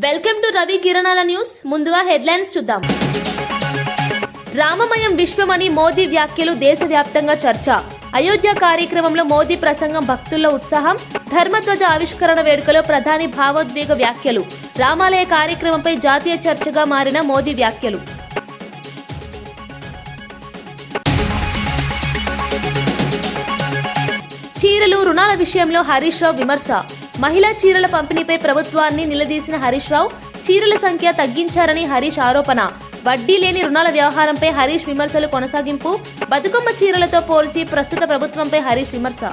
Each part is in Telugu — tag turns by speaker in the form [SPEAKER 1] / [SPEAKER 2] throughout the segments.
[SPEAKER 1] వెల్కమ్ టు రవి కిరణాల న్యూస్. ముందుగా హెడ్లైన్స్ చూద్దాం. రామమయం విశ్వమని మోదీ వ్యాఖ్యలు దేశవ్యాప్తంగా చర్చ. అయోధ్య కార్యక్రమంలో మోదీ ప్రసంగం భక్తుల్లో ఉత్సాహం. ధర్మధ్వజ ఆవిష్కరణ వేడుకలో ప్రధాని భావోద్వేగ వ్యాఖ్యలు. రామాలయ కార్యక్రమంపై జాతీయ చర్చగా మారిన మోదీ వ్యాఖ్యలు. చీరలు రుణాల విషయంలో హరీష్ రావు విమర్శ. మహిళా చీరల పంపిణీపై ప్రభుత్వాన్ని నిలదీసిన హరీష్ రావు. చీరల సంఖ్య తగ్గించారని హరీష్ ఆరోపణ. వడ్డీ లేని రుణాల వ్యవహారంపై హరీష్ విమర్శలు కొనసాగింపు. బతుకమ్మ చీరలతో పోల్చి ప్రస్తుత ప్రభుత్వంపై హరీష్ విమర్శ.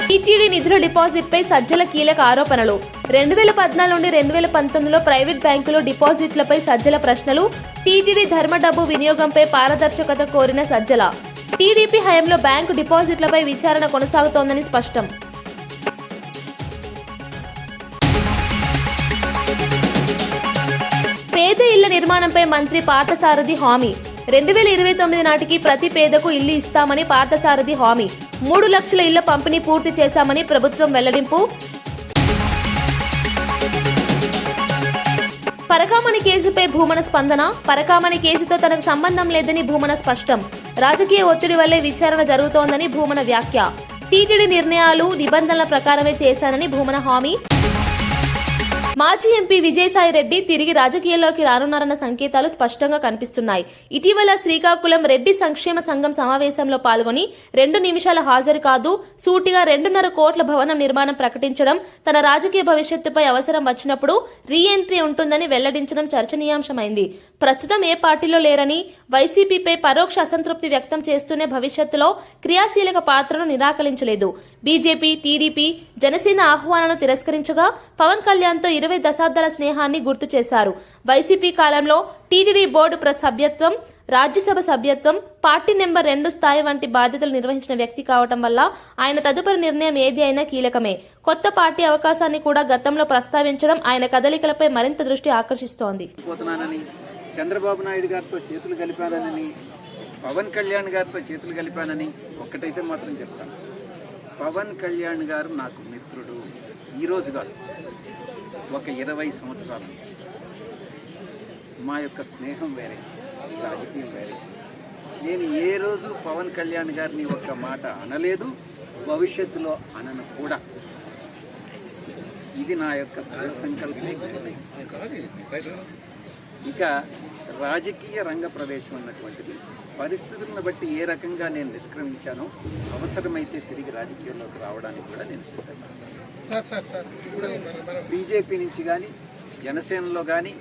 [SPEAKER 1] టీటీడీ నిధుల డిపాజిట్పై సజ్జల కీలక ఆరోపణలు. 2014 నుండి 2019లో ప్రైవేట్ బ్యాంకులో డిపాజిట్లపై సజ్జల ప్రశ్నలు. టీటీడీ ధర్మ డబ్బు వినియోగంపై పారదర్శకత కోరిన సజ్జల. టీడీపీ హయాంలో బ్యాంకు డిపాజిట్లపై విచారణ కొనసాగుతోందని స్పష్టం. పేద ఇళ్ల నిర్మాణంపై మంత్రి పార్థసారథి హామీ. 2029 నాటికి ప్రతి పేదకు ఇల్లు ఇస్తామని పార్థసారథి హామీ. 3 లక్షల ఇళ్ల పంపిణీ పూర్తి చేశామని ప్రభుత్వం వెల్లడింపు. పరకామణి కేసుపై భూమన స్పందన. పరకామణి కేసుతో తనకు సంబంధం లేదని భూమన స్పష్టం. రాజకీయ ఒత్తిడి వల్లే విచారణ జరుగుతోందని భూమన వ్యాఖ్య. టీటీడీ నిర్ణయాలు నిబంధనల ప్రకారమే చేశానని భూమన హామీ. మాజీ ఎంపీ విజయసాయి రెడ్డి తిరిగి రాజకీయాల్లోకి రానున్నారన్న సంకేతాలు స్పష్టంగా కనిపిస్తున్నాయి. ఇటీవల శ్రీకాకుళం రెడ్డి సంక్షేమ సంఘం సమావేశంలో పాల్గొని 2 నిమిషాల హాజరు కాదు, సూటిగా 2.5 కోట్ల భవనం నిర్మాణం ప్రకటించడం, తన రాజకీయ భవిష్యత్తుపై అవసరం వచ్చినప్పుడు రీ ఎంట్రీ ఉంటుందని వెల్లడించడం చర్చనీయాంశమైంది. ప్రస్తుతం ఏ పార్టీలో లేరని, వైసీపీపై పరోక్ష అసంతృప్తి వ్యక్తం చేస్తూనే భవిష్యత్తులో క్రియాశీలక పాత్రను నిరాకరించలేదు. బీజేపీ, టీడీపీ, జనసేన ఆహ్వానాలను తిరస్కరించగా పవన్ కళ్యాణ్తో 20 దశాబ్దాల స్నేహాన్ని గుర్తు చేశారు. వైసీపీ కాలంలో టీటీడీ బోర్డు సభ్యత్వం, రాజ్యసభ సభ్యత్వం, పార్టీ నెంబర్ 2 స్థాయి వంటి బాధ్యతలు నిర్వహించిన వ్యక్తి కావటం వల్ల ఆయన తదుపరి నిర్ణయం ఏది అయినా కీలకమే. కొత్త పార్టీ అవకాశాన్ని కూడా గతంలో ప్రస్తావించడం ఆయన కదలికలపై మరింత దృష్టి ఆకర్షిస్తోంది.
[SPEAKER 2] చంద్రబాబు నాయుడు గారితో చేతులు కలిపానని, పవన్ కళ్యాణ్ గారితో చేతులు కలిపానని ఒక్కటైతే మాత్రం చెప్తాను. పవన్ కళ్యాణ్ గారు నాకు మిత్రుడు. ఈరోజు కాదు, ఒక 20 సంవత్సరాల నుంచి మా యొక్క స్నేహం వేరే, రాజకీయం వేరే. నేను ఏ రోజు పవన్ కళ్యాణ్ గారిని ఒక్క మాట అనలేదు, భవిష్యత్తులో అనను కూడా. ఇది నా యొక్క దృఢ సంకల్పం. ఇక రాజకీయ రంగ ప్రవేశం అన్నటువంటిది పరిస్థితులను బట్టి ఏ రకంగా నేను నిష్క్రమించానో అవసరమైతే తిరిగి రాజకీయాల్లోకి రావడానికి కూడా నేను సిద్ధంగా. బీజేపీ నుంచి కానీ, జనసేనలో కానీ,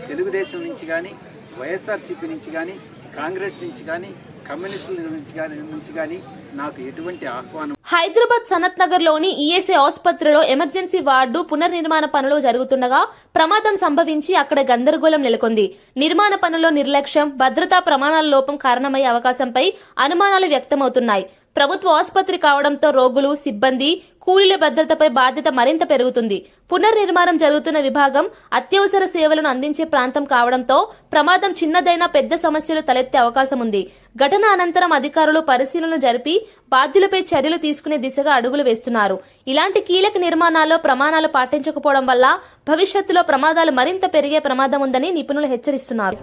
[SPEAKER 2] తెలుగుదేశం నుంచి కానీ, వైఎస్ఆర్సీపీ నుంచి కానీ, కాంగ్రెస్ నుంచి కానీ, కమ్యూనిస్టుల నుంచి కానీ నాకు ఎటువంటి ఆహ్వానం.
[SPEAKER 1] హైదరాబాద్ సనత్ నగర్ లోని ఈఎస్ఐ ఆసుపత్రిలో ఎమర్జెన్సీ వార్డు పునర్నిర్మాణ పనులు జరుగుతుండగా ప్రమాదం సంభవించి అక్కడ గందరగోళం నెలకొంది. నిర్మాణ పనుల్లో నిర్లక్ష్యం, భద్రతా ప్రమాణాల లోపం కారణమయ్యే అవకాశంపై అనుమానాలు వ్యక్తమవుతున్నాయి. ప్రభుత్వ ఆసుపత్రి కావడంతో రోగులు, సిబ్బంది, కూలీల భద్రతపై బాధ్యత మరింత పెరుగుతుంది. పునర్నిర్మాణం జరుగుతున్న విభాగం అత్యవసర సేవలను అందించే ప్రాంతం కావడంతో ప్రమాదం చిన్నదైనా పెద్ద సమస్యలు తలెత్తే అవకాశం ఉంది. ఘటన అనంతరం అధికారులు పరిశీలన జరిపి బాధ్యులపై చర్యలు తీసుకునే దిశగా అడుగులు వేస్తున్నారు. ఇలాంటి కీలక నిర్మాణాల్లో ప్రమాణాలు పాటించకపోవడం వల్ల భవిష్యత్తులో ప్రమాదాలు మరింత పెరిగే ప్రమాదం ఉందని నిపుణులు హెచ్చరిస్తున్నారు.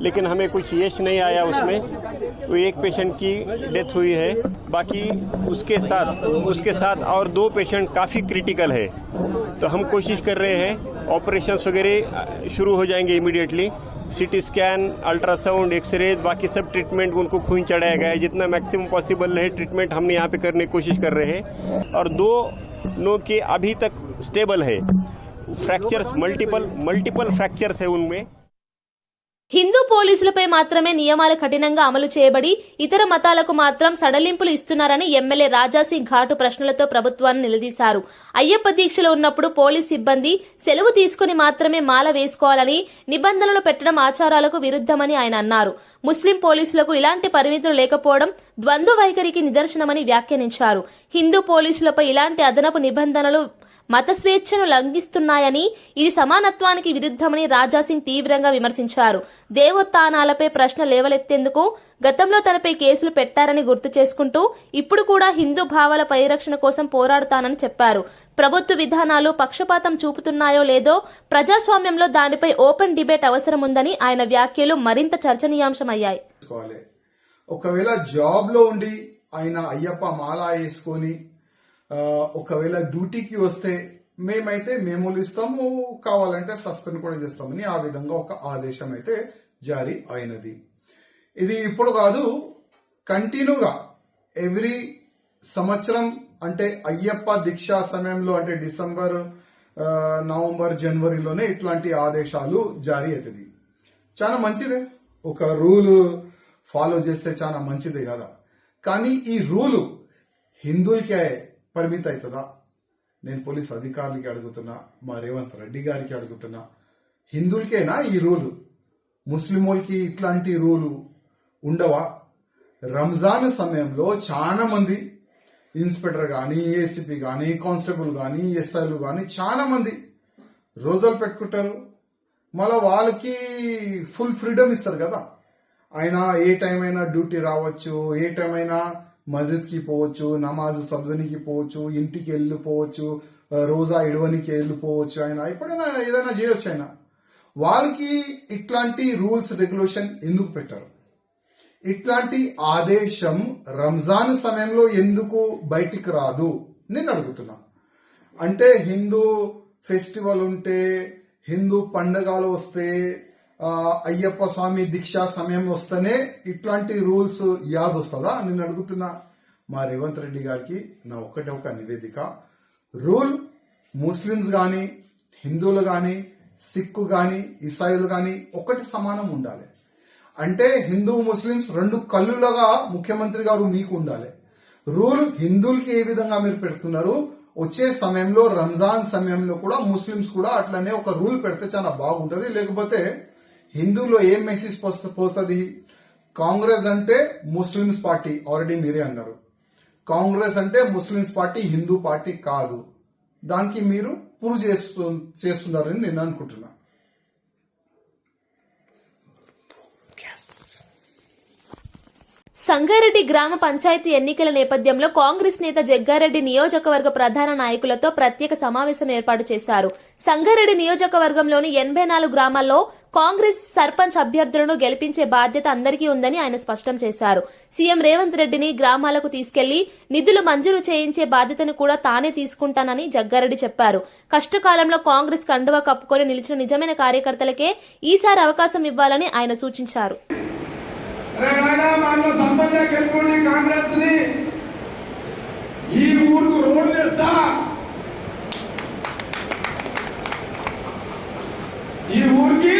[SPEAKER 3] लेकिन हमें कुछ यश नहीं आया उसमें, तो एक पेशेंट की डेथ हुई है. बाकी उसके साथ और 2 पेशेंट काफ़ी क्रिटिकल है. तो हम कोशिश कर रहे हैं, ऑपरेशन वगैरह शुरू हो जाएंगे immediately. CT scan, ultrasound, X-rays, बाकी सब ट्रीटमेंट उनको खून चढ़ाया गया है. जितना मैक्सिमम पॉसिबल है ट्रीटमेंट हमने यहाँ पे करने की कोशिश कर रहे हैं. और 2 के अभी तक स्टेबल है. फ्रैक्चर्स मल्टीपल फ्रैक्चर्स है उनमें.
[SPEAKER 1] హిందూ పోలీసులపై మాత్రమే నియమాలు కఠినంగా అమలు చేయబడి ఇతర మతాలకు మాత్రం సడలింపులు ఇస్తున్నారని ఎమ్మెల్యే రాజాసింగ్ ఘాటు ప్రశ్నలతో ప్రభుత్వాన్ని నిలదీశారు. అయ్యప్ప దీక్షలో ఉన్నప్పుడు పోలీస్ సిబ్బంది సెలవు తీసుకుని మాత్రమే మాల వేసుకోవాలని నిబంధనలు పెట్టడం ఆచారాలకు విరుద్ధమని ఆయన అన్నారు. ముస్లిం పోలీసులకు ఇలాంటి పరిమితులు లేకపోవడం ద్వంద్వ వైఖరికి నిదర్శనమని వ్యాఖ్యానించారు. హిందూ పోలీసులపై ఇలాంటి అదనపు నిబంధనలు మత స్వేచ్ఛను లంఘిస్తున్నాయని, ఇది సమానత్వానికి విరుద్ధమని రాజాసింగ్ తీవ్రంగా విమర్శించారు. దేవోత్థానాలపై ప్రశ్న లేవలెత్తేందుకు గతంలో తనపై కేసులు పెట్టారని గుర్తు చేసుకుంటూ ఇప్పుడు కూడా హిందూ భావాల పరిరక్షణ కోసం పోరాడుతానని చెప్పారు. ప్రభుత్వ విధానాలు పక్షపాతం చూపుతున్నాయో లేదో ప్రజాస్వామ్యంలో దానిపై ఓపెన్ డిబేట్ అవసరం ఉందని ఆయన వ్యాఖ్యలు మరింత చర్చనీయాంశమయ్యాయి.
[SPEAKER 4] ఒకవేళ జాబ్ లో ఉండి ఆయన అయ్యప్ప మాల వేసుకొని ఒకవేళ డ్యూటీకి వస్తే మేమైతే మెమోలు ఇస్తాము, కావాలంటే సస్పెండ్ కూడా చేస్తామని ఆ విధంగా ఒక ఆదేశం అయితే జారీ అయినది. ఇది ఇప్పుడు కాదు, కంటిన్యూగా ఎవ్రీ సంవత్సరం అంటే అయ్యప్ప దీక్షా సమయంలో అంటే డిసెంబర్, నవంబర్, జనవరిలోనే ఇట్లాంటి ఆదేశాలు జారీ అవుతుంది. చాలా మంచిదే, ఒక రూల్ ఫాలో చేస్తే చాలా మంచిదే కదా. కానీ ఈ రూలు హిందువులకే పరిమితి అవుతుందా? నేను పోలీస్ అధికారులకి అడుగుతున్నా, మా రేవంత్ రెడ్డి గారికి అడుగుతున్నా, హిందువులకేనా ఈ రూలు? ముస్లింలకి ఇట్లాంటి రూలు ఉండవా? రంజాన్ సమయంలో చాలా మంది ఇన్స్పెక్టర్ కానీ, ఏసీపీ కానీ, కానిస్టేబుల్ కానీ, ఎస్ఐలు కానీ చాలా మంది రోజులు పెట్టుకుంటారు. మళ్ళీ వాళ్ళకి ఫుల్ ఫ్రీడమ్ ఇస్తారు కదా. ఆయన ఏ టైం అయినా డ్యూటీ రావచ్చు, ఏ టైం అయినా మస్జిద్కి పోవచ్చు, నమాజ్ చదవనికి పోవచ్చు, ఇంటికి వెళ్ళిపోవచ్చు, రోజా ఇడవనికి వెళ్ళిపోవచ్చు, ఆయన ఎప్పుడైనా ఏదైనా చేయొచ్చు. ఆయన వాళ్ళకి ఇట్లాంటి రూల్స్ రెగ్యులేషన్ ఎందుకు పెట్టారు? ఇట్లాంటి ఆదేశం రంజాన్ సమయంలో ఎందుకు బయటికి రాదు నేను అడుగుతున్నా. అంటే హిందూ ఫెస్టివల్ ఉంటే, హిందూ పండగలు వస్తే, అయ్యప్ప స్వామి దీక్షా సమయం వస్తేనే ఇట్లాంటి రూల్స్ యాద్ వస్తుందా నేను అడుగుతున్నా. మా రేవంత్ రెడ్డి గారికి నా ఒక్కటే ఒక నివేదిక, రూల్ ముస్లిమ్స్ గాని, హిందువులు గాని, సిక్కు గాని, ఇసాయిలు గాని ఒకటి సమానం ఉండాలి. అంటే హిందూ ముస్లిమ్స్ రెండు కళ్ళులాగా ముఖ్యమంత్రి గారు మీకు ఉండాలి. రూల్ హిందువులకి ఏ విధంగా మీరు పెడుతున్నారు, వచ్చే సమయంలో రంజాన్ సమయంలో కూడా ముస్లిమ్స్ కూడా అట్లనే ఒక రూల్ పెడితే చాలా బాగుంటది. లేకపోతే హిందువులో ఏం మెసేజ్ పోస్తుంది? కాంగ్రెస్ అంటే ముస్లిమ్స్ పార్టీ, ఆల్రెడీ మీరే అన్నారు. కాంగ్రెస్ అంటే ముస్లిమ్స్ పార్టీ, హిందూ పార్టీ కాదు. దానికి మీరు ప్రూవ్ చేస్తున్నారని నేను అనుకుంటున్నా.
[SPEAKER 1] సంగారెడ్డి గ్రామ పంచాయతీ ఎన్నికల నేపథ్యంలో కాంగ్రెస్ నేత జగ్గారెడ్డి నియోజకవర్గ ప్రధాన నాయకులతో ప్రత్యేక సమావేశం ఏర్పాటు చేశారు. సంగారెడ్డి నియోజకవర్గంలోని 84 గ్రామాల్లో కాంగ్రెస్ సర్పంచ్ అభ్యర్థులను గెలిపించే బాధ్యత అందరికీ ఉందని ఆయన స్పష్టం చేశారు. సీఎం రేవంత్ రెడ్డిని గ్రామాలకు తీసుకెళ్లి నిధులు మంజూరు చేయించే బాధ్యతను కూడా తానే తీసుకుంటానని జగ్గారెడ్డి చెప్పారు. కష్టకాలంలో కాంగ్రెస్ కండువా కప్పుకొని నిలిచిన నిజమైన కార్యకర్తలకే ఈసారి అవకాశం ఇవ్వాలని ఆయన సూచించారు.
[SPEAKER 5] కాంగ్రెస్ ని ఈ ఊరుకు రోడ్డు తెస్తా, ఈ ఊరికి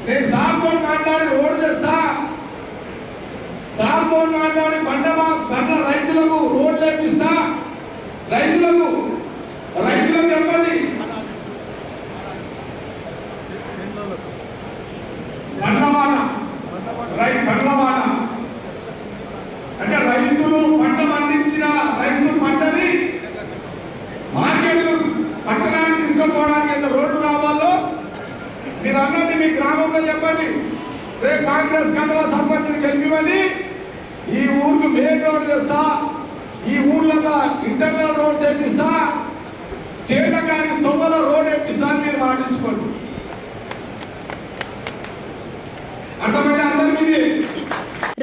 [SPEAKER 5] నేను సార్తో మాట్లాడి రోడ్డు తెస్తా, సార్తో మాట్లాడి బండ్ల రైతులకు రోడ్లు వేపిస్తా. రైతులకు చెప్పండి, బండ్లవాడ అంటే రైతులు పంట పండించిన రైతు పంటని మార్కెట్ పట్టణానికి తీసుకుపోవడానికి ఎంత రోడ్డు కావాలో మీరు అన్నది మీ గ్రామంలో చెప్పండి. రేపు కాంగ్రెస్ కండువా సర్పంచ్ని గెలిపివని ఈ ఊరికి మెయిన్ రోడ్ చేస్తా, ఈ ఊర్లలో ఇంటర్నల్ రోడ్ వేపిస్తా, చేళ్ళకానికి తొవ్వలో రోడ్ వేపిస్తా అని మీరు మాటించుకోండి. అర్థమైన అందరికీ.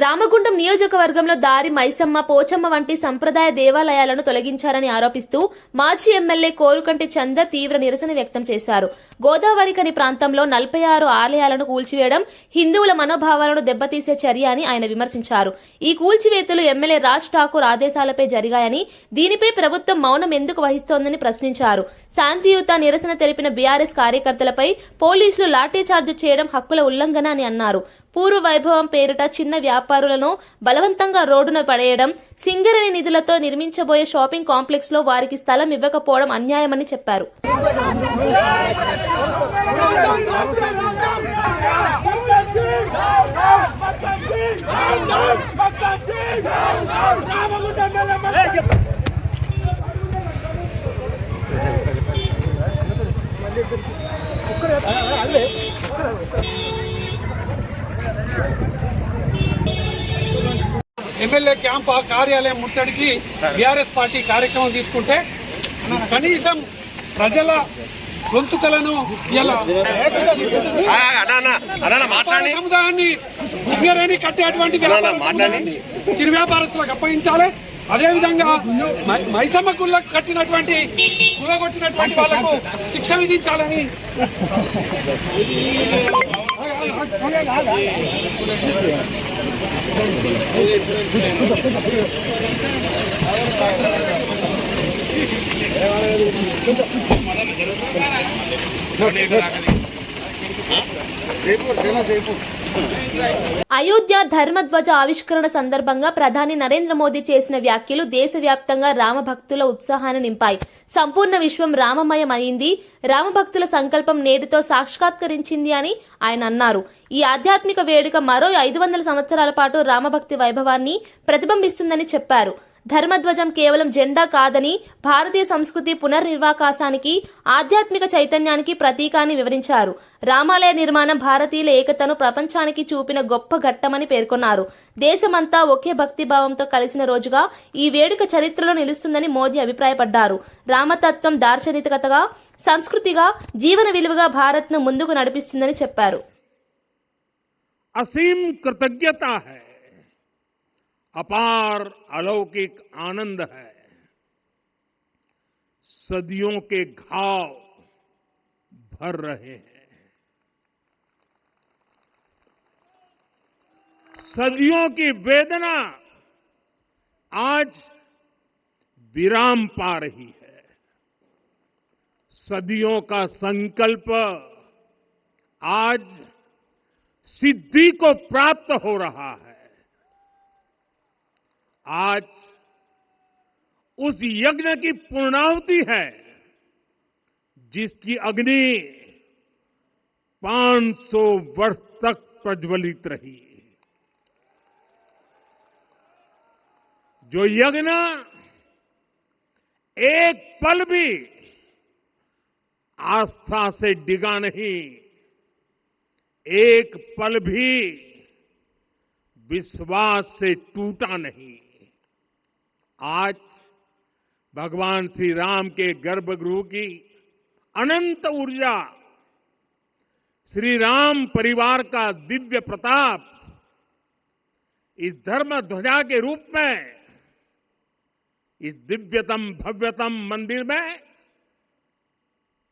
[SPEAKER 1] రామగుండం నియోజకవర్గంలో దారి, మైసమ్మ, పోచమ్మ వంటి సంప్రదాయ దేవాలయాలను తొలగించారని ఆరోపిస్తూ మాజీ ఎమ్మెల్యే కోరుకంటి చందర్ తీవ్ర నిరసన వ్యక్తం చేశారు. గోదావరికని ప్రాంతంలో 46 ఆలయాలను కూల్చివేయడం హిందువుల మనోభావాలను దెబ్బతీసే చర్య అని ఆయన విమర్శించారు. ఈ కూల్చివేతలు ఎమ్మెల్యే రాజ్ ఠాకూర్ ఆదేశాలపై జరిగాయని, దీనిపై ప్రభుత్వం మౌనం ఎందుకు వహిస్తోందని ప్రశ్నించారు. శాంతియుత నిరసన తెలిపిన బీఆర్ఎస్ కార్యకర్తలపై పోలీసులు లాఠీచార్జ్ చేయడం హక్కుల ఉల్లంఘన అని అన్నారు. పూర్వ వైభవం పేరిట చిన్న వ్యాపారులను బలవంతంగా రోడ్డున పడేయడం, సింగరేణి నిధులతో నిర్మించబోయే షాపింగ్ కాంప్లెక్స్ లో వారికి స్థలం ఇవ్వకపోవడం అన్యాయమని చెప్పారు.
[SPEAKER 6] ఎమ్మెల్యే క్యాంప్ కార్యాలయం ముట్టడికి బీఆర్ఎస్ పార్టీ కార్యక్రమం తీసుకుంటే కనీసం ప్రజల గొంతుకలను సముదాయాన్ని సింగరేణి కట్టేటువంటి చిరు వ్యాపారస్తులకు అప్పగించాలి. అదేవిధంగా మైసమ్మ కుళ్ళకు కట్టినటువంటి కులగొట్టినటువంటి వాళ్లకు శిక్ష విధించాలని
[SPEAKER 1] అయోధ్య ధర్మధ్వజ ఆవిష్కరణ సందర్భంగా ప్రధాని నరేంద్ర మోదీ చేసిన వ్యాఖ్యలు దేశవ్యాప్తంగా రామభక్తుల ఉత్సాహాన్ని నింపాయి. సంపూర్ణ విశ్వం రామమయం అయింది, రామభక్తుల సంకల్పం నేటితో సాక్షాత్కరించింది అని ఆయన అన్నారు. ఈ ఆధ్యాత్మిక వేడుక మరో 500 సంవత్సరాల పాటు రామభక్తి వైభవాన్ని ప్రతిబింబిస్తుందని చెప్పారు. ధర్మధ్వజం కేవలం జెండా కాదని భారతీయ సంస్కృతి పునర్నిర్వాకాశానికి, ఆధ్యాత్మిక చైతన్యానికి ప్రతీకాన్ని వివరించారు. రామాలయ నిర్మాణం భారతీయుల ఏకతను ప్రపంచానికి చూపిన గొప్ప ఘట్టమని పేర్కొన్నారు. దేశమంతా ఒకే భక్తిభావంతో కలిసిన రోజుగా ఈ వేడుక చరిత్రలో నిలుస్తుందని మోదీ అభిప్రాయపడ్డారు. రామతత్వం దార్శనికతగా, సంస్కృతిగా, జీవన విలువగా భారత్ను ముందుకు నడిపిస్తుందని చెప్పారు.
[SPEAKER 5] असीम कृतज्ञता है, अपार अलौकिक आनंद है। सदियों के घाव भर रहे हैं, सदियों की वेदना आज विराम पा रही है, सदियों का संकल्प आज सिद्धि को प्राप्त हो रहा है। आज उस यज्ञ की पूर्णाहुति है जिसकी अग्नि 500 वर्ष तक प्रज्वलित रही, जो यज्ञ एक पल भी आस्था से डिगा नहीं, एक पल भी विश्वास से टूटा नहीं। आज भगवान श्री राम के गर्भगृह की अनंत ऊर्जा, श्री राम परिवार का दिव्य प्रताप इस धर्म ध्वजा के रूप में इस दिव्यतम भव्यतम मंदिर में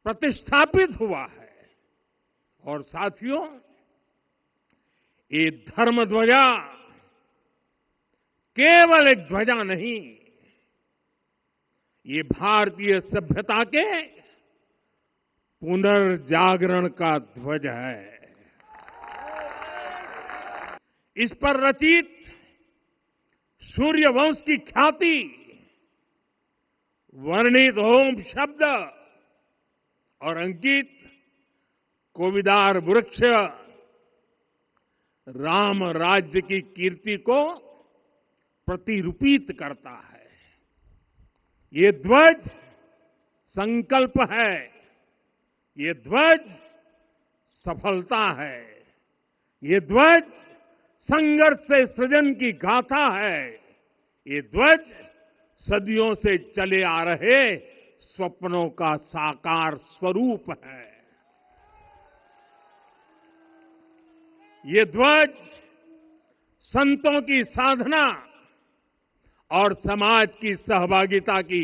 [SPEAKER 5] प्रतिष्ठापित हुआ है। और साथियों, ये धर्म ध्वजा केवल एक ध्वजा नहीं, ये भारतीय सभ्यता के पुनर्जागरण का ध्वज है। इस पर रचित सूर्यवंश की ख्याति, वर्णित होम शब्द और अंकित कोविदार वृक्ष राम राज्य की कीर्ति को प्रतिरूपित करता है। ये ध्वज संकल्प है, ये ध्वज सफलता है, ये ध्वज संघर्ष से सृजन की गाथा है, ये ध्वज सदियों से चले आ रहे स्वप्नों का साकार स्वरूप है। ये ध्वज संतों की साधना और समाज की सहभागिता की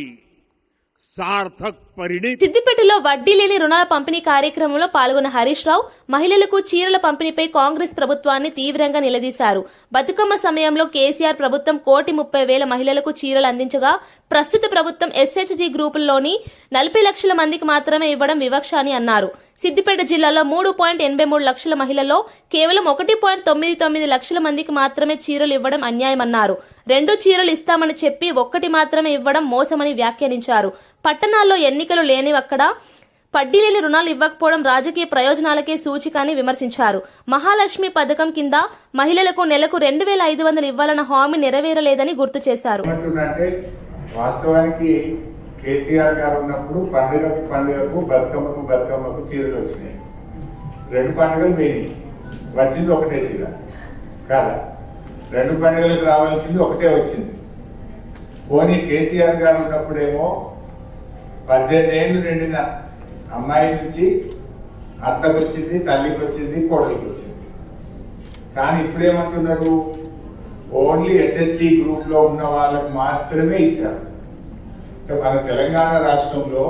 [SPEAKER 5] సార్థక పరిణితి.
[SPEAKER 1] సిద్దిపేటలో వడ్డీ లేని రుణాల పంపిణీ కార్యక్రమంలో పాల్గొన్న హరీష్ రావు మహిళలకు చీరల పంపిణీపై కాంగ్రెస్ ప్రభుత్వాన్ని తీవ్రంగా నిలదీశారు. బతుకమ్మ సమయంలో కేసీఆర్ ప్రభుత్వం 1,30,000 మహిళలకు చీరలు అందించగా ప్రస్తుత ప్రభుత్వం ఎస్హెచ్జీ గ్రూపుల్లోని 40 లక్షల మందికి మాత్రమే ఇవ్వడం వివక్ష అని అన్నారు. సిద్దిపేట జిల్లాలో 3.83 లక్షల మహిళల్లో కేవలం 1.99 లక్షల మందికి మాత్రమే చీరలు ఇవ్వడం అన్యాయమన్నారు. 2 చీరలు ఇస్తామని చెప్పి 1 మాత్రమే ఇవ్వడం మోసమని వ్యాఖ్యానించారు. పట్టణాల్లో ఎన్నికలు లేనివక్కడ వడ్డీ లేని రుణాలు ఇవ్వకపోవడం రాజకీయ ప్రయోజనాలకే సూచిక అని విమర్శించారు. మహాలక్ష్మి పథకం కింద మహిళలకు నెలకు 2,500 ఇవ్వాలన్న హామీ నెరవేరలేదని గుర్తు చేశారు.
[SPEAKER 7] వాస్తవానికి కేసీఆర్ గారు ఉన్నప్పుడు పండుగకు బతుకమ్మకు చీరలు వచ్చినాయి. 2 పండుగలు పోయినాయి, వచ్చింది ఒకటే చీర కాదా. 2 పండుగలకు రావాల్సింది ఒకటే వచ్చింది. పోనీ కేసీఆర్ గారు ఉన్నప్పుడేమో 18 ఏళ్ళు నిండిన అమ్మాయి నుంచి అత్తకు వచ్చింది, తల్లికి వచ్చింది, కోడలికి వచ్చింది. కానీ ఇప్పుడేమంటున్నారు, ఓన్లీ ఎస్హెచ్సి గ్రూప్ లో ఉన్న వాళ్ళకు మాత్రమే ఇచ్చారు. మన తెలంగాణ రాష్ట్రంలో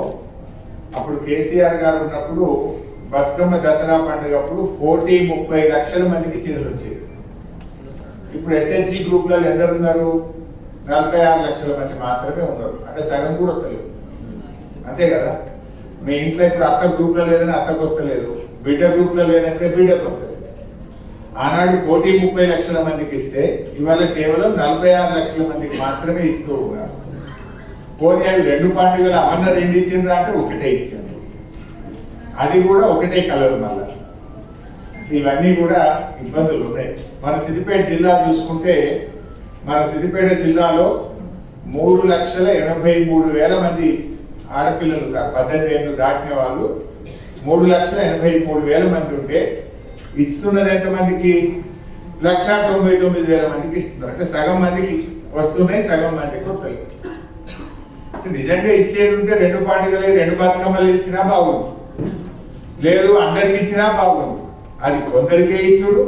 [SPEAKER 7] అప్పుడు కేసీఆర్ గారు ఉన్నప్పుడు బతుకమ్మ దసరా పండుగ అప్పుడు 1,30,00,000 మందికి చీరలు వచ్చేది. ఇప్పుడు ఎస్హెచ్సి గ్రూప్ లలో ఎందరున్నారు? 46 లక్షల మంది మాత్రమే ఉన్నారు. అంటే సగం కూడా వస్తలేదు. అంతే కదా. మీ ఇంట్లో ఇప్పుడు అత్త గ్రూప్ లో లేదని అత్తకు వస్తలేదు, బిడ్డ గ్రూప్ లో లేదంటే బిడ్డకు వస్తలేదు. ఆనాడు 1,30,00,000 మందికి ఇస్తే ఇవాళ కేవలం 46 లక్షల మందికి మాత్రమే ఇస్తూ ఉన్నారు. పోనీ అవి 2 పండుగలు అన్న 2 ఇచ్చిండ్రా అంటే ఒకటే ఇచ్చారు. అది కూడా ఒకటే కలర్. మళ్ళా ఇవన్నీ కూడా ఇబ్బందులు ఉన్నాయి. మన సిద్దిపేట జిల్లా చూసుకుంటే, మన సిద్దిపేట జిల్లాలో 3,83,000 మంది ఆడపిల్లలు ఉన్నారు. 18 ఏళ్ళు దాటిన వాళ్ళు 3,83,000 మంది ఉంటే ఇస్తున్నది ఎంతమందికి? 1,99,000 మందికి ఇస్తున్నారు. అంటే సగం మందికి వస్తున్నాయి, సగం మందికి వస్తాయి. నిజంగా ఇచ్చేది ఉంటే 2 పండుగలు 2 బతుకమ్మలు ఇచ్చినా బాగుంది, లేదు అందరికి ఇచ్చినా బాగుంది. అది కొందరికే ఇచ్చుడు,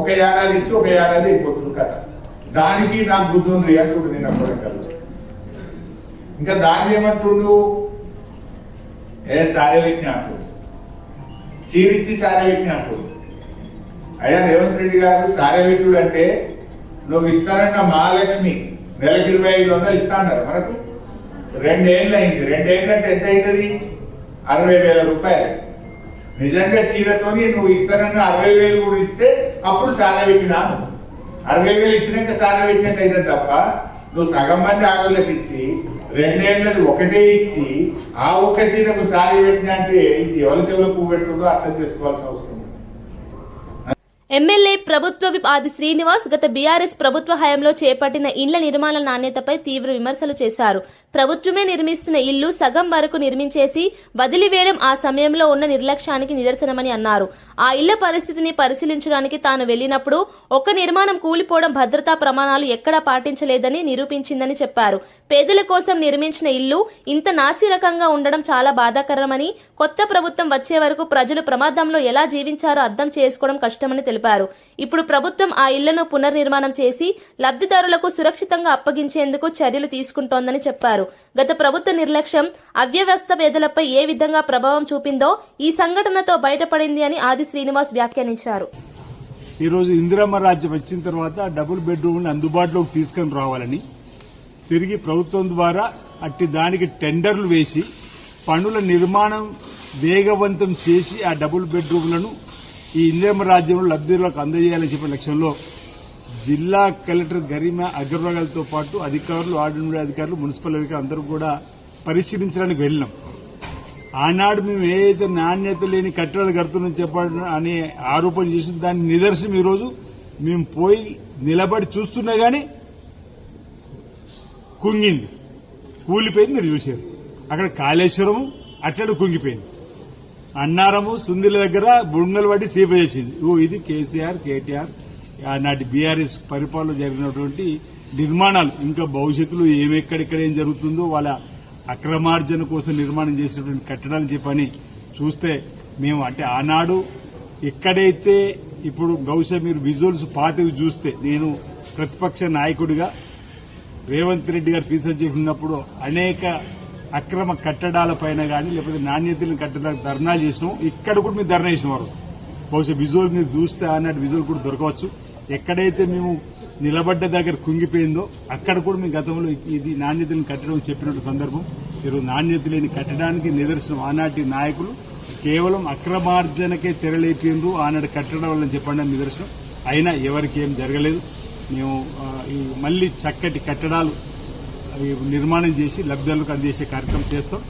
[SPEAKER 7] ఒక ఏడాది ఇచ్చి ఒక ఏడాది అయిపోతుంది కదా. దానికి నాకు బుద్ధి ఉంది అంటుండు తిన్నప్పుడు కల్లా. ఇంకా దాన్ని ఏమంటుండు, సారే వ్యక్తి అంటుండు, చీరిచ్చి సారే వ్యక్తి అంటుండు. అయ్యా రేవంత్ రెడ్డి గారు సారే వ్యక్తుడు అంటే నువ్వు ఇస్తానన్న మహాలక్ష్మి నెలకు 2,500 ఇస్తా అన్నారు. మనకు 2 ఏళ్ళు అయింది. 2 ఏళ్ళు అంటే ఎంత అవుతుంది? 60,000 రూపాయలు. నిజంగా చీరతోని నువ్వు ఇస్తానన్న 60,000 కూడా ఇస్తే అప్పుడు సారా పెట్టినా 60,000 ఇచ్చినాక సారా పెట్టినట్టు అయితే తప్ప, నువ్వు సగం మంది ఆడోళ్ళకి ఇచ్చి 2 ఏళ్ళది ఒకటే ఇచ్చి ఆ ఒక్క చీరకు సారీ పెట్టినా అంటే ఇది ఎవరి చెవులో పువ్వు పెట్టుకుంటూ అర్థం చేసుకోవాల్సిన అవసరం ఉంది.
[SPEAKER 1] ఎమ్మెల్యే ప్రభుత్వ విప్ ఆది శ్రీనివాస్ గత బీఆర్ఎస్ ప్రభుత్వ హయాంలో చేపట్టిన ఇండ్ల నిర్మాణ నాణ్యతపై తీవ్ర విమర్శలు చేశారు. ప్రభుత్వమే నిర్మిస్తున్న ఇల్లు సగం వరకు నిర్మించేసి వదిలివేయడం ఆ సమయంలో ఉన్న నిర్లక్ష్యానికి నిదర్శనమని అన్నారు. ఆ ఇళ్ల పరిస్థితిని పరిశీలించడానికి తాను వెళ్లినప్పుడు ఒక నిర్మాణం కూలిపోవడం భద్రతా ప్రమాణాలు ఎక్కడా పాటించలేదని నిరూపించిందని చెప్పారు. పేదల కోసం నిర్మించిన ఇల్లు ఇంత నాసిరకంగా ఉండడం చాలా బాధాకరమని, కొత్త ప్రభుత్వం వచ్చే వరకు ప్రజలు ప్రమాదంలో ఎలా జీవించారో అర్థం చేసుకోవడం కష్టమని తెలిపారు. ఇప్పుడు ప్రభుత్వం ఆ ఇళ్లను పునర్నిర్మాణం చేసి లబ్ధిదారులకు సురక్షితంగా అప్పగించేందుకు చర్యలు తీసుకుంటోందని చెప్పారు. గత ప్రభుత్వ నిర్లక్ష్యం అవ్యవస్థ పేదలపై ఏ విధంగా ప్రభావం చూపిందో ఈ సంఘటనతో బయటపడింది అని ఆది శ్రీనివాస్ వ్యాఖ్యానించారు.
[SPEAKER 8] ఈ రోజు ఇందిరమ్మ రాజ్యం వచ్చిన తర్వాత డబుల్ బెడ్రూమ్ అందుబాటులోకి తీసుకుని రావాలని తిరిగి ప్రభుత్వం ద్వారా అట్టి దానికి టెండర్లు వేసి పనుల నిర్మాణం వేగవంతం చేసి ఆ డబుల్ బెడ్రూమ్లను ఈ ఇందిరమ్మ రాజ్యంలో లబ్ధిదారులకు అందజేయాలని చెప్పే లక్ష్యంలో జిల్లా కలెక్టర్ గరిమా అగర్వాల్తో పాటు అధికారులు, ఆర్డినరీ అధికారులు, మున్సిపల్ అధికారులు అందరూ కూడా పరిశీలించడానికి వెళ్ళినాం. ఆనాడు మేము ఏదైతే నాణ్యత లేని కట్టడాలు కడుతున్నాం చెప్పడం అనే ఆరోపణ చేసిన దాని నిదర్శనం ఈరోజు మేము పోయి నిలబడి చూస్తున్నా గానీ కుంగింది, కూలిపోయింది. మీరు చూశారు అక్కడ కాళేశ్వరము అట్టడు కుంగిపోయింది, అన్నారము సుందిల దగ్గర బుంగలు పట్టి సీప చేసింది. ఇది కేసీఆర్, కేటీఆర్ ఆనాటి బీఆర్ఎస్ పరిపాలన జరిగినటువంటి నిర్మాణాలు. ఇంకా భవిష్యత్తులో ఏమెక్కడెక్కడ ఏం జరుగుతుందో వాళ్ళ అక్రమార్జన కోసం నిర్మాణం చేసినటువంటి కట్టడాలు చెప్పని చూస్తే మేము అంటే ఆనాడు ఎక్కడైతే ఇప్పుడు బహుశా మీరు విజువల్స్ పాతవి చూస్తే, నేను ప్రతిపక్ష నాయకుడిగా రేవంత్ రెడ్డి గారు రీసెర్చ్ చేసినప్పుడు అనేక అక్రమ కట్టడాలపైన కానీ లేకపోతే నాణ్యతలను కట్టడానికి ధర్నా చేసినాం. ఇక్కడ కూడా మీరు ధర్నా చేసినవారు బహుశా విజువల్ మీరు చూస్తే ఆనాటి విజువల్ కూడా దొరకవచ్చు. ఎక్కడైతే మేము నిలబడ్డ దగ్గర కుంగిపోయిందో అక్కడ కూడా మేము గతంలో ఇది నాణ్యతలను కట్టడం చెప్పినట్టు సందర్భం. ఈరోజు నాణ్యత లేని కట్టడానికి నిదర్శనం ఆనాటి నాయకులు కేవలం అక్రమార్జనకే తెరలేపిండ్రు, ఆనాడు కట్టడం వల్ల చెప్పడానికి నిదర్శనం. అయినా ఎవరికి ఏం జరగలేదు. మేము మళ్లీ చక్కటి కట్టడాలు నిర్మాణం చేసి లబ్ధిదారులకు అందించే కార్యక్రమం చేస్తాం.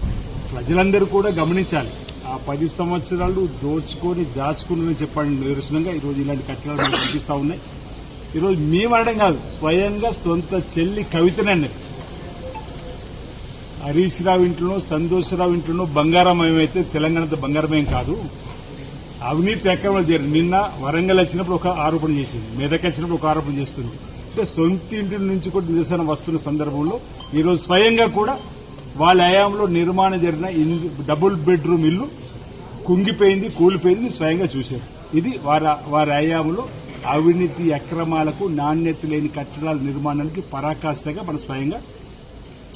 [SPEAKER 8] ప్రజలందరూ కూడా గమనించాలి, ఆ 10 సంవత్సరాలు దోచుకొని దాచుకుని చెప్పడానికి నిదర్శనంగా ఈరోజు ఇలాంటి కట్టడాలు కనిపిస్తా ఉన్నాయి. ఈరోజు మేము అనడం కాదు, స్వయంగా సొంత చెల్లి కవితనే అన్నది. హరీష్ రావు ఇంట్లోనో సంతోషరావు ఇంట్లోనో బంగారమయమైతే తెలంగాణతో బంగారమయం కాదు. అవినీతి అక్రమాలు జరిగింది. నిన్న వరంగల్ వచ్చినప్పుడు ఒక ఆరోపణ చేసింది, మెదక్ వచ్చినప్పుడు ఒక ఆరోపణ చేస్తుంది. అంటే సొంత ఇంటి నుంచి కూడా నిరసన వస్తున్న సందర్భంలో ఈరోజు స్వయంగా కూడా వాళ్ళ హయాంలో నిర్మాణం జరిగిన డబుల్ బెడ్రూమ్ ఇల్లు కుంగిపోయింది, కూలిపోయింది స్వయంగా చూశారు. ఇది వారి హయాంలో అవినీతి అక్రమాలకు నాణ్యత లేని కట్టడాల నిర్మాణానికి పరాకాష్ఠగా మనం స్వయంగా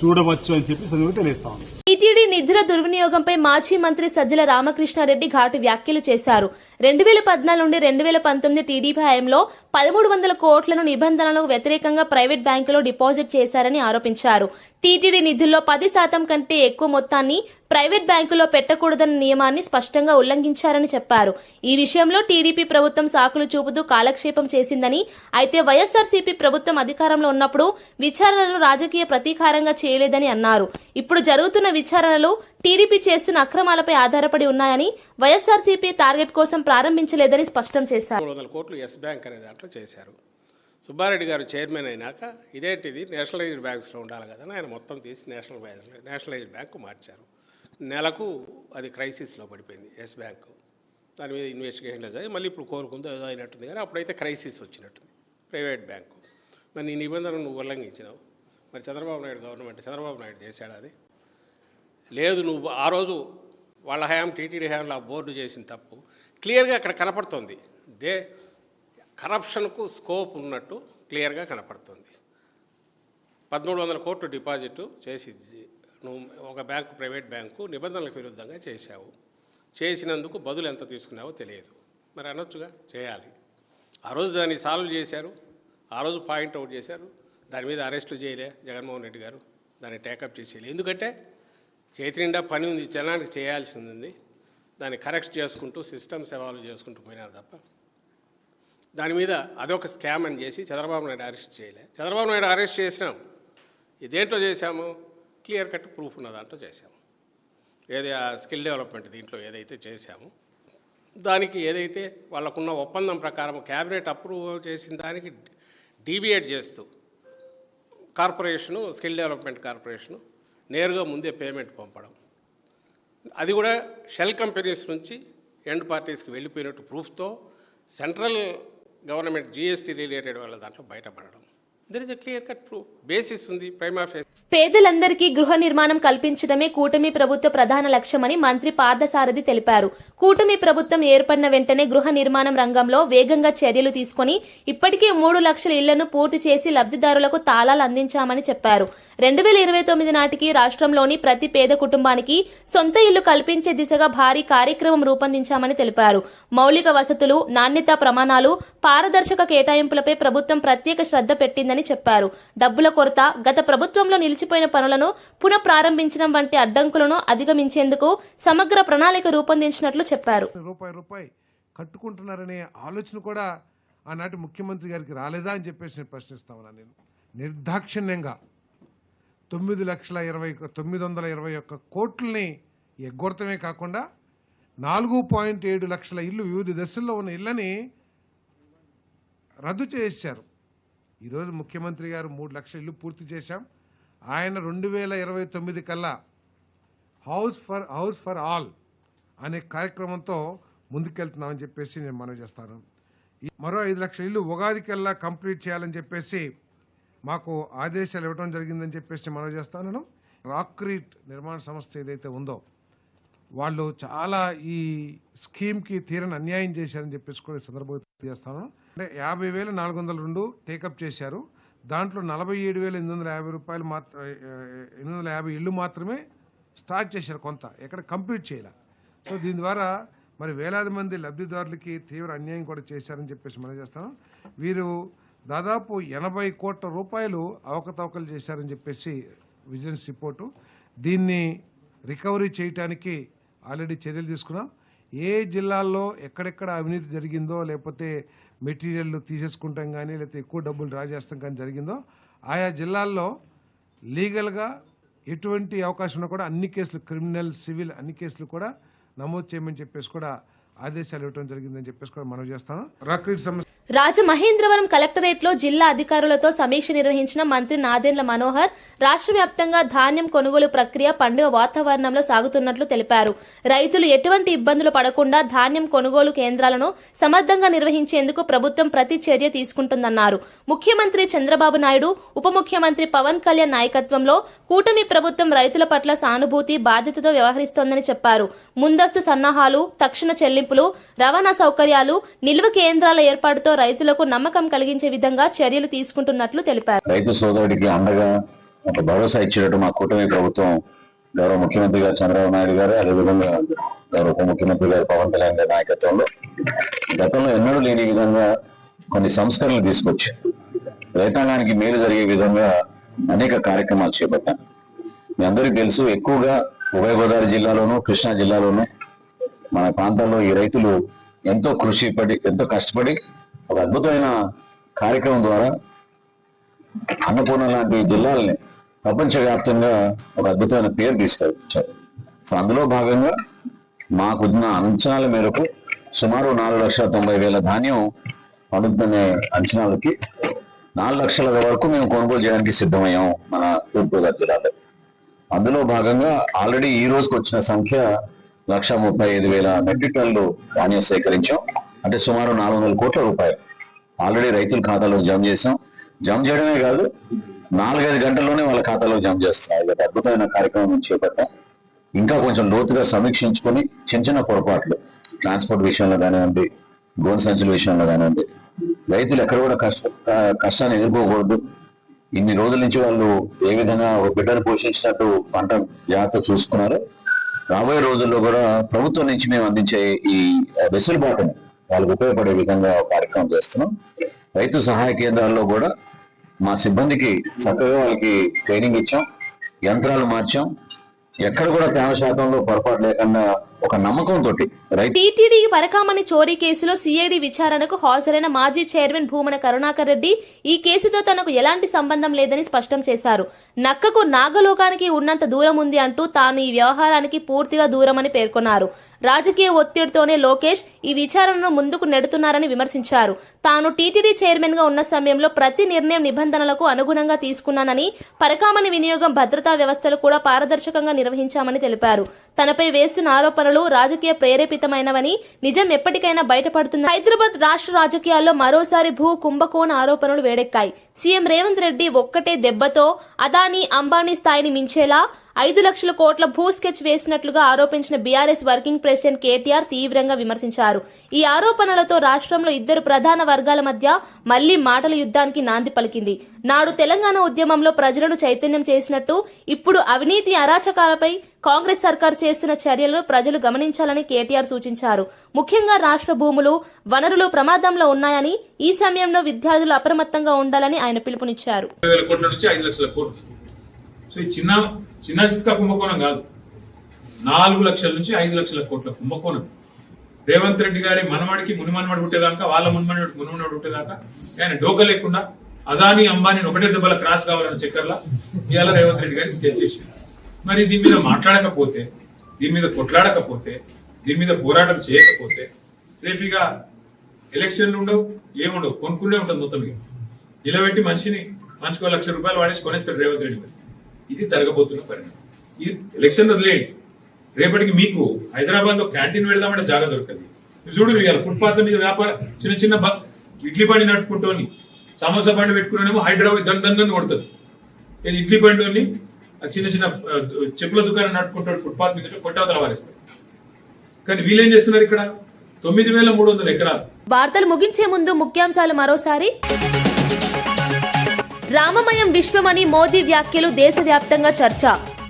[SPEAKER 8] చూడవచ్చు అని చెప్పి సందర్భంగా తెలియస్తా ఉన్నాం.
[SPEAKER 1] టీటీడీ నిధుల దుర్వినియోగంపై మాజీ మంత్రి సజ్జల రామకృష్ణారెడ్డి ఘాటు వ్యాఖ్యలు చేశారు. 2014 నుండి 2019 టీడీపీ హయాంలో 1300 కోట్లను నిబంధనలకు వ్యతిరేకంగా ప్రైవేట్ బ్యాంకులో డిపాజిట్ చేశారని ఆరోపించారు. టీటీడీ నిధుల్లో 10% కంటే ఎక్కువ మొత్తాన్ని ప్రైవేట్ బ్యాంకులో పెట్టకూడదన్న నియమాన్ని స్పష్టంగా ఉల్లంఘించారని చెప్పారు. ఈ విషయంలో టీడీపీ ప్రభుత్వం సాకులు చూపుతూ కాలక్షేపం చేసిందని, అయితే వైఎస్ఆర్సీపీ ప్రభుత్వం అధికారంలో ఉన్నప్పుడు విచారణలను రాజకీయ ప్రతీకారంగా చేయలేదని అన్నారు. ఇప్పుడు జరుగుతున్న విచారణలు టీడీపీ చేస్తున్న అక్రమాలపై ఆధారపడి ఉన్నాయని, వైఎస్ఆర్సీపీ టార్గెట్ కోసం ప్రారంభించలేదని స్పష్టం చేశారు.
[SPEAKER 9] 300 కోట్లు ఎస్ బ్యాంక్ అనే దాంట్లో చేశారు. సుబ్బారెడ్డి గారు చైర్మన్ అయినాక ఇదేంటిది నేషనలైజ్డ్ బ్యాంక్స్లో ఉండాలి కదా ఆయన మొత్తం తీసి నేషనలైజ్డ్ బ్యాంకు మార్చారు. నెలకు అది క్రైసిస్లో పడిపోయింది ఎస్ బ్యాంకు. దాని మీద ఇన్వెస్టిగేషన్లో జరిగి మళ్ళీ ఇప్పుడు కోరుకుందో ఏదో అయినట్టుంది, కానీ అప్పుడైతే క్రైసిస్ వచ్చినట్టుంది ప్రైవేట్ బ్యాంకు. మరి నీ నిబంధనలు నువ్వు ఉల్లంఘించినావు. మరి చంద్రబాబు నాయుడు గవర్నమెంట్ చంద్రబాబు నాయుడు చేశాడు అది లేదు. నువ్వు ఆ రోజు వాళ్ళ హయాం టీటీడీ హయాంలో ఆ బోర్డు చేసిన తప్పు క్లియర్గా అక్కడ కనపడుతుంది. కరప్షన్కు స్కోప్ ఉన్నట్టు క్లియర్గా కనపడుతుంది. 1300 కోట్లు డిపాజిట్ చేసి నువ్వు ఒక బ్యాంకు ప్రైవేట్ బ్యాంకు నిబంధనలకు విరుద్ధంగా చేశావు. చేసినందుకు బదులు ఎంత తీసుకున్నావో తెలియదు. మరి అనొచ్చుగా చేయాలి. ఆ రోజు దాన్ని సాల్వ్ చేశారు, ఆ రోజు పాయింట్అవుట్ చేశారు. దాని మీద అరెస్టులు చేయలే జగన్మోహన్ రెడ్డి గారు, దాన్ని టేకప్ చేసేయాలి. ఎందుకంటే చేతి నిండా పని ఉంది, జనానికి చేయాల్సింది ఉంది. దాన్ని కరెక్ట్ చేసుకుంటూ సిస్టమ్స్ ఎవాల్వ్ చేసుకుంటూ పోయినారు తప్ప దాని మీద అదొక స్కామ్ అని చేసి చంద్రబాబు నాయుడు అరెస్ట్ చేయలే. చంద్రబాబు నాయుడు అరెస్ట్ చేసినాం, ఇదేంటో చేశాము, క్లియర్ కట్ ప్రూఫ్ ఉన్న దాంట్లో చేశాము. ఏది ఆ స్కిల్ డెవలప్మెంట్ దీంట్లో ఏదైతే చేశామో దానికి ఏదైతే వాళ్ళకున్న ఒప్పందం ప్రకారం క్యాబినెట్ అప్రూవ్ చేసిన దానికి డీవియేట్ చేస్తూ కార్పొరేషను, స్కిల్ డెవలప్మెంట్ కార్పొరేషను నేరుగా ముందే పేమెంట్ పంపడం, అది కూడా షెల్ కంపెనీస్ నుంచి ఎండ్ పార్టీస్కి వెళ్ళిపోయినట్టు ప్రూఫ్తో సెంట్రల్ గవర్నమెంట్ జీఎస్టీ రిలేటెడ్ వాళ్ళ దాంట్లో బయటపడడం. There is a clear cut proof, basis ఉంది ప్రైమా ఫేస్.
[SPEAKER 1] పేదలందరికీ గృహ నిర్మాణం కల్పించడమే కూటమి ప్రభుత్వ ప్రధాన లక్ష్యమని మంత్రి పార్థసారథి తెలిపారు. కూటమి ప్రభుత్వం ఏర్పడిన వెంటనే గృహ నిర్మాణం రంగంలో వేగంగా చర్యలు తీసుకుని ఇప్పటికే 3 లక్షల ఇళ్లను పూర్తి చేసి లబ్ధిదారులకు తాళాలు అందించామని చెప్పారు. 2029 నాటికి రాష్ట్రంలోని ప్రతి పేద కుటుంబానికి సొంత ఇల్లు కల్పించే దిశగా భారీ కార్యక్రమం రూపొందించామని తెలిపారు. మౌలిక వసతులు, నాణ్యతా ప్రమాణాలు, పారదర్శక కేటాయింపులపై ప్రభుత్వం ప్రత్యేక శ్రద్ధ పెట్టిందని చెప్పారు. డబ్బుల కొరత, గత ప్రభుత్వంలో నిలిచిపోయిన పనులను పునః ప్రారంభించడం వంటి అడ్డంకులను అధిగమించేందుకు సమగ్ర ప్రణాళిక రూపొందించినట్లు చెప్పారు.
[SPEAKER 10] రూపాయి కట్టుకుంటున్నారనే ఆలోచన కూడా ఆనాటి ముఖ్యమంత్రి గారికి రాలేదా అని చెప్పేసి నేను ప్రశ్నిస్తా ఉన్నాను. నేను నిర్దాక్షిణ్యంగా 921 కోట్లని ఎగ్గొడతమే కాకుండా 4.7 లక్షల ఇల్లు, వివిధ దశల్లో ఉన్న ఇళ్ళని రద్దు చేశారు. ఈరోజు ముఖ్యమంత్రి గారు 3 లక్షల ఇల్లు పూర్తి చేశాం. ఆయన 2029 కల్లా హౌస్ ఫర్ ఆల్ అనే కార్యక్రమంతో ముందుకెళ్తున్నామని చెప్పేసి నేను మనవి చేస్తాను. మరో 5 లక్షల ఇల్లు ఉగాది కల్లా కంప్లీట్ చేయాలని చెప్పేసి మాకు ఆదేశాలు ఇవ్వడం జరిగిందని చెప్పేసి మనవి చేస్తాను. రాక్రీట్ నిర్మాణ సంస్థ ఏదైతే ఉందో వాళ్ళు చాలా ఈ స్కీమ్కి తీరని అన్యాయం చేశారని చెప్పేసి కూడా సందర్భంగా తెలియజేస్తాను. అంటే 50,402 టేకప్ చేశారు. దాంట్లో 47,850 రూపాయలు 850 ఇళ్ళు మాత్రమే స్టార్ట్ చేశారు, కొంత ఎక్కడ కంప్లీట్ చేయాలి. సో దీని ద్వారా మరి వేలాది మంది లబ్ధిదారులకి తీవ్ర అన్యాయం కూడా చేశారని చెప్పేసి మనం చేస్తాను. వీరు దాదాపు 80 కోట్ల రూపాయలు అవకతవకలు చేశారని చెప్పేసి విజిలెన్స్ రిపోర్టు. దీన్ని రికవరీ చేయడానికి ఆల్రెడీ చర్యలు తీసుకున్నాం. ఏ జిల్లాల్లో ఎక్కడెక్కడ అవినీతి జరిగిందో, లేకపోతే మెటీరియల్ తీసేసుకుంటాం కానీ, లేకపోతే ఎక్కువ డబ్బులు డ్రా చేస్తాం కానీ జరిగిందో ఆయా జిల్లాల్లో లీగల్గా ఎటువంటి అవకాశం ఉన్నా కూడా అన్ని కేసులు, క్రిమినల్, సివిల్ అన్ని కేసులు కూడా నమోదు చేయమని చెప్పేసి కూడా ఆదేశాలు ఇవ్వడం జరిగిందని చెప్పేసి కూడా మనం చేస్తాను. రాక్రీట్ సమస్య
[SPEAKER 1] రాజమహేంద్రవరం కలెక్టరేట్లో జిల్లా అధికారులతో సమీక్ష నిర్వహించిన మంత్రి నాదెండ్ల మనోహర్ రాష్ట్ర వ్యాప్తంగా ధాన్యం కొనుగోలు ప్రక్రియ పండుగ వాతావరణంలో సాగుతున్నట్లు తెలిపారు. రైతులు ఎటువంటి ఇబ్బందులు పడకుండా ధాన్యం కొనుగోలు కేంద్రాలను సమర్థంగా నిర్వహించేందుకు ప్రభుత్వం ప్రతి చర్య తీసుకుంటుందన్నారు. ముఖ్యమంత్రి చంద్రబాబు నాయుడు, ఉప ముఖ్యమంత్రి పవన్ కళ్యాణ్ నాయకత్వంలో కూటమి ప్రభుత్వం రైతుల పట్ల సానుభూతి, బాధ్యతతో వ్యవహరిస్తోందని చెప్పారు. ముందస్తు సన్నాహాలు, తక్షణ చెల్లింపులు, రవాణా సౌకర్యాలు, నిల్వ కేంద్రాల ఏర్పాటుతో రైతులకు నమ్మకం కలిగించే విధంగా చర్యలు తీసుకుంటున్నట్లు తెలిపారు.
[SPEAKER 11] రైతు సోదరుడికి అండగా ఒక భరోసా ఇచ్చినట్టు మా కూటమి ప్రభుత్వం గౌరవ ముఖ్యమంత్రి గారు చంద్రబాబు నాయుడు గారు, అదేవిధంగా గౌరవ ఉప ముఖ్యమంత్రి గారు పవన్ కళ్యాణ్ గారి నాయకత్వంలో గతంలో ఎన్నడూ లేని విధంగా కొన్ని సంస్కరణలు తీసుకొచ్చి రైతాంగానికి మేలు జరిగే విధంగా అనేక కార్యక్రమాలు చేపట్టాం. మీ అందరికీ తెలుసు, ఎక్కువగా ఉభయ గోదావరి జిల్లాలోను, కృష్ణా జిల్లాలోను మన ప్రాంతాల్లో ఈ రైతులు ఎంతో ఎంతో కష్టపడి ఒక అద్భుతమైన కార్యక్రమం ద్వారా అన్నపూర్ణ లాంటి జిల్లాలని ప్రపంచవ్యాప్తంగా ఒక అద్భుతమైన పేరు తీసుకొచ్చారు. సో అందులో భాగంగా మాకున్న అంచనాల మేరకు సుమారు 4,90,000 ధాన్యం పండుతుందనే అంచనాలకి 4 లక్షల వరకు మేము కొనుగోలు చేయడానికి సిద్ధమయ్యాం మన తూర్పుగోదావరి జిల్లాలో. అందులో భాగంగా ఆల్రెడీ ఈ రోజుకి వచ్చిన సంఖ్య 1,35,000 మెట్రిక్ టన్నులు ధాన్యం సేకరించాం. అంటే సుమారు 400 కోట్ల రూపాయలు ఆల్రెడీ రైతుల ఖాతాలో జమ చేసాం. జమ చేయడమే కాదు, 4-5 గంటల్లోనే వాళ్ళ ఖాతాలో జమ చేస్తాం. ఇది అద్భుతమైన కార్యక్రమం చేపట్టాం. ఇంకా కొంచెం లోతుగా సమీక్షించుకొని చిన్న పొరపాట్లు ట్రాన్స్పోర్ట్ విషయంలో కానివ్వండి, గోను సంచుల విషయంలో కానివ్వండి, రైతులు ఎక్కడ కూడా కష్టాన్ని ఎదుర్కోకూడదు. ఇన్ని రోజుల నుంచి వాళ్ళు ఏ విధంగా ఒక బిడ్డను పోషించినట్టు పంట జాగ్రత్త చూసుకున్నారు. రాబోయే రోజుల్లో కూడా ప్రభుత్వం నుంచి మేము అందించే ఈ వెసులుబాటును వాళ్ళకు ఉపయోగపడే విధంగా కార్యక్రమం చేస్తున్నాం. రైతు సహాయ కేంద్రాల్లో కూడా మా సిబ్బందికి చక్కగా వాళ్ళకి ట్రైనింగ్ ఇచ్చాం, యంత్రాలు మార్చాం. ఎక్కడ కూడా తేమ శాతంలో పొరపాటు లేకుండా ఒక నమ్మకంతో
[SPEAKER 1] టీటీడీ పరకామణి చోరీ కేసులో సిఐడి విచారణకు హాజరైన మాజీ చైర్మన్ భూమన కరుణాకర్ రెడ్డి ఈ కేసుతో తనకు ఎలాంటి సంబంధం లేదని స్పష్టం చేశారు. నక్కకు నాగలోకానికి ఉన్నంత దూరం ఉంది అంటూ తాను ఈ వ్యవహారానికి పూర్తిగా దూరమని పేర్కొన్నారు. రాజకీయ ఒత్తిడితోనే లోకేష్ ఈ విచారణను ముందుకు నెడుతున్నారని విమర్శించారు. తాను టీటీడీ చైర్మన్ గా ఉన్న సమయంలో ప్రతి నిర్ణయం నిబంధనలకు అనుగుణంగా తీసుకున్నానని, పరకామణి వినియోగం భద్రతా వ్యవస్థలు కూడా పారదర్శకంగా నిర్వహించామని తెలిపారు. తనపై వేస్తున్న ఆరోపణలు రాజకీయ ప్రేరేపితమైనవని, నిజం ఎప్పటికైనా బయటపడుతుంది. హైదరాబాద్ రాష్ట్ర రాజకీయాల్లో మరోసారి భూ కుంభకోణ ఆరోపణలు వేడెక్కాయి. సీఎం రేవంత్ రెడ్డి ఒక్కటే దెబ్బతో అదానీ, అంబానీ స్థాయిని మించేలా 5 లక్షల కోట్ల భూ స్కెచ్ వేసినట్లుగా ఆరోపించిన బీఆర్ఎస్ వర్కింగ్ ప్రెసిడెంట్ కేటీఆర్ తీవ్రంగా విమర్శించారు. ఈ ఆరోపణలతో రాష్ట్రంలో ఇద్దరు ప్రధాన వర్గాల మధ్య మళ్లీ మాటల యుద్ధానికి నాంది పలికింది. నాడు తెలంగాణ ఉద్యమంలో ప్రజలను చైతన్యం చేసినట్టు ఇప్పుడు అవినీతి అరాచకాలపై కాంగ్రెస్ సర్కార్ చేస్తున్న చర్యలను ప్రజలు గమనించాలని కేటీఆర్ సూచించారు. ముఖ్యంగా రాష్ట్ర భూములు, వనరులు ప్రమాదంలో ఉన్నాయని, ఈ సమయంలో విద్యార్థులు అప్రమత్తంగా ఉండాలని ఆయన పిలుపునిచ్చారు.
[SPEAKER 12] చిన్న చిత్కా కుంభకోణం కాదు, 4 లక్షల నుంచి 5 లక్షల కోట్ల కుంభకోణం. రేవంత్ రెడ్డి గారి మనమడికి మునిమనమడి పుట్టేదాకా, వాళ్ళ మునిమనమడి పుట్టేదాకా ఆయన డోక లేకుండా అదానీ, అంబానీ ఒకటే దెబ్బల క్రాస్ కావాలని చక్కర్లా ఇవాళ రేవంత్ రెడ్డి గారిని స్కెచ్ చేసి, మరి దీని మీద మాట్లాడకపోతే, దీని మీద కొట్లాడకపోతే, దీని మీద పోరాటం చేయకపోతే రేపు ఇక ఎలక్షన్లు ఉండవు, ఏముండవు, కొనుక్కునే ఉంటుంది మొత్తం. ఇక నిలబెట్టి మనిషికి 1 లక్ష రూపాయలు వాడేసి కొనేస్తాడు రేవంత్ రెడ్డి గారు. ఇది జరగబోతున్న పరిణామం. ఇది ఎలక్షన్ వదిలేయండి, రేపటికి మీకు హైదరాబాద్ లో క్యాంటీన్ పెడదామంటే జాగా దొరకదు. చూడు, ఫుట్పాత్ మీద వ్యాపారం చిన్న ఇడ్లీ బండి నడుపుకుంటూ సమోసా బండి పెట్టుకునేమో హైదరాబాద్ దందని కొడుతుంది. ఇడ్లీ బండి చిన్న చెప్పుల దుకాణం నడుపుకుంటాడు ఫుట్పాత్ మీద కొట్టవతల వారేస్తారు. కానీ వీళ్ళేం చేస్తున్నారు, ఇక్కడ 9,300 ఎకరాలు.
[SPEAKER 1] వార్తలు ముగించే ముందు ముఖ్యాంశాలు మరోసారి. రామమయం విశ్వమని మోదీ వ్యాఖ్యలు దేశవ్యాప్తంగా చర్చ.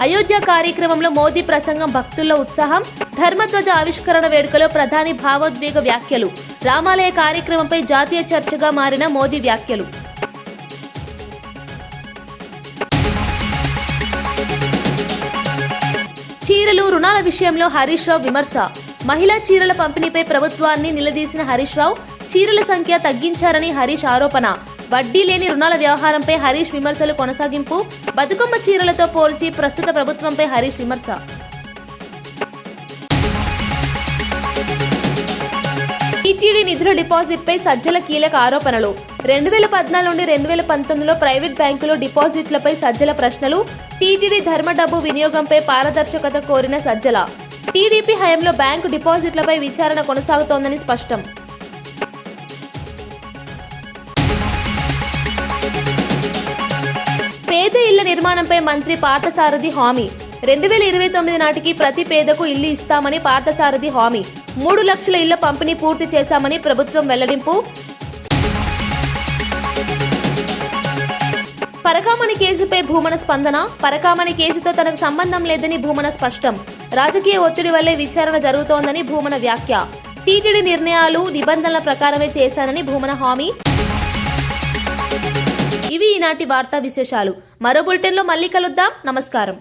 [SPEAKER 1] అయోధ్య కార్యక్రమంలో మోదీ ప్రసంగం భక్తుల్లో ఉత్సాహం. ధర్మధ్వజ ఆవిష్కరణ వేడుకలో ప్రధాని భావోద్వేగ వ్యాఖ్యలు. రామాలయ కార్యక్రమంపై జాతీయ చర్చగా మారిన మోదీ వ్యాఖ్యలు. చీరలు, రుణాల విషయంలో హరీష్ రావు విమర్శ. మహిళా చీరల పంపిణీపై ప్రభుత్వాన్ని నిలదీసిన హరీష్ రావు. చీరల సంఖ్య తగ్గించారని హరీష్ ఆరోపణ. వడ్డీ లేని రుణాల వ్యవహారంపై హరీష్ విమర్శలు కొనసాగింపు. బతుకమ్మ చీరలతో పోల్చి ప్రస్తుత ప్రభుత్వంపై హరీష్ విమర్శ. టీటీడీ నిధుల డిపాజిట్పై సజ్జల కీలక ఆరోపణలు. 2014 నుండి 2019లో ప్రైవేట్ బ్యాంకులో డిపాజిట్లపై సజ్జల ప్రశ్నలు. టీటీడీ ధర్మ డబ్బు వినియోగంపై పారదర్శకత కోరిన సజ్జల. టీడీపీ హయాంలో బ్యాంకు డిపాజిట్లపై విచారణ కొనసాగుతోందని స్పష్టం. పేద ఇళ్ల నిర్మాణంపై మంత్రి పార్థసారథి హామీ. 2029 నాటికి ప్రతి పేదకు ఇల్లు ఇస్తామని పార్థసారథి హామీ. 3 లక్షల ఇళ్ల పంపిణీ పూర్తి చేశామని ప్రభుత్వం వెల్లడింపు. పరకామణి కేసుపై భూమన స్పందన. పరకామణి కేసుతో తనకు సంబంధం లేదని భూమన స్పష్టం. రాజకీయ ఒత్తిడి వల్లే విచారణ జరుగుతోందని భూమన వ్యాఖ్య. టీటీడీ నిర్ణయాలు నిబంధనల ప్రకారమే చేశానని భూమన హామీ. ఇవి ఈనాటి వార్తా విశేషాలు. మరో బులెటిన్లో మళ్ళీ కలుద్దాం. నమస్కారం.